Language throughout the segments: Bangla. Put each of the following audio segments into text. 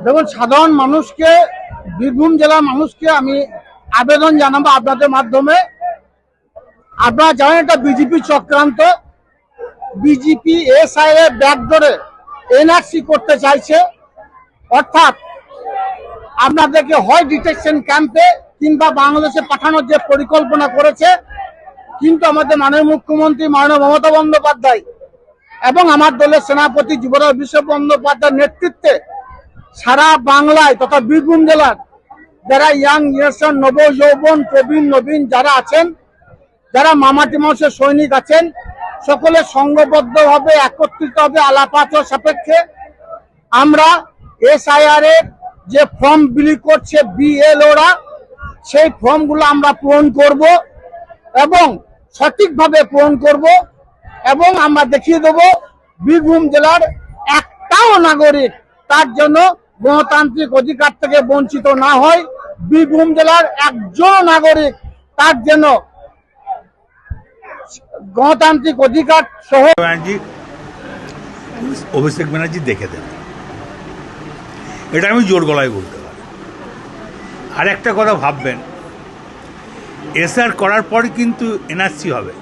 দেখুন, সাধারণ মানুষকে, বীরভূম জেলার মানুষকে আমি আবেদন জানাবো আপনাদের মাধ্যমে। আপনারা জানেন এটা বিজেপি চক্রান্ত। বিজেপি এসআইএ ব্যাক ধরে এনআরসি করতে চাইছে, অর্থাৎ আপনাদেরকে হয় ডিটেকশন ক্যাম্পে কিংবা বাংলাদেশে পাঠানোর যে পরিকল্পনা করেছে। কিন্তু আমাদের মাননীয় মুখ্যমন্ত্রী মাননীয় মমতা বন্দ্যোপাধ্যায় এবং আমার দলের সেনাপতি যুবরাজ অভিষেক বন্দ্যোপাধ্যায়ের নেতৃত্বে সারা বাংলায় তথা বীরভূম জেলার যারা ইয়াং জেনারেশন, নব যৌবন, প্রবীণ নবীন যারা আছেন, যারা মামাটি মানুষের সৈনিক আছেন, সকলে সংঘবদ্ধভাবে একত্রিত হবে আলাপাত সাপেক্ষে আমরা এসআইআর এর যে ফর্ম বিলি করছে বিএলওরা, সেই ফর্মগুলো আমরা পূরণ করব এবং সঠিকভাবে পূরণ করব এবং আমরা দেখিয়ে দেব বীরভূম জেলার একটাও নাগরিক তার জন্য গণতান্ত্রিক অধিকার থেকে বঞ্চিত না হয়। বীরভূম জেলার একজন নাগরিক তার জন্য গণতান্ত্রিক অধিকার সহ। অভিষেক ব্যানার্জি দেখে দেন, এটা আমি জোর গলায় বলতে পারি। আর একটা কথা ভাববেন, এসআর করার পর কিন্তু এনআরসি হবে,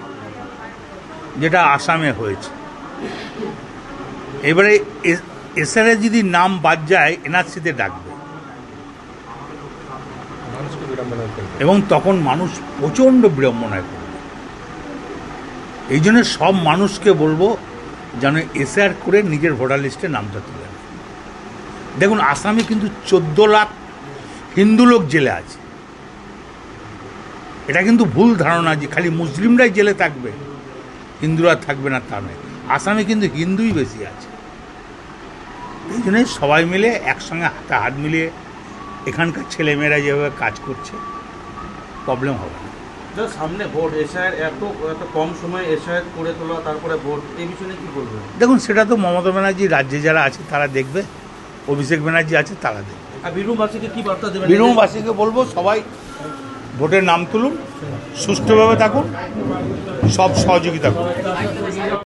যেটা আসামে হয়েছে। এবারে এসআরে যদি নাম বাদ যায়, এনআরসিতে ডাকবে এবং তখন মানুষ প্রচণ্ড বিড়ম্বনায় করবে। এই জন্য সব মানুষকে বলবো যেন এসআর করে নিজের ভোটার লিস্টে নামটা তুলে। দেখুন, আসামে কিন্তু 14 লাখ হিন্দু লোক জেলে আছে। এটা কিন্তু ভুল ধারণা যে খালি মুসলিমরাই জেলে থাকবে, হিন্দুরা থাকবে না, তা নয়। আসামে কিন্তু হিন্দুই বেশি আছে। এই জন্যই সবাই মিলে একসঙ্গে হাতে হাত মিলিয়ে এখানকার ছেলেমেয়েরা যেভাবে কাজ করছে, প্রবলেম হবে না। সামনে ভোট, এসআইআর এত কম সময়ে এসআইআর করে তোলা, তারপরে ভোট, এই বিষয়ে কি বলবেন? দেখুন, সেটা তো মমতা ব্যানার্জি রাজ্যে যারা আছে তারা দেখবে, অভিষেক ব্যানার্জি আছে তারা দেখবে। আর বীরভূমবাসীকে কি বার্তা দেবেন? বীরভূমবাসীকে বলবো সবাই ভোটের নাম তুলুন, সুষ্ঠুভাবে থাকুন, সব সহযোগিতা করুন।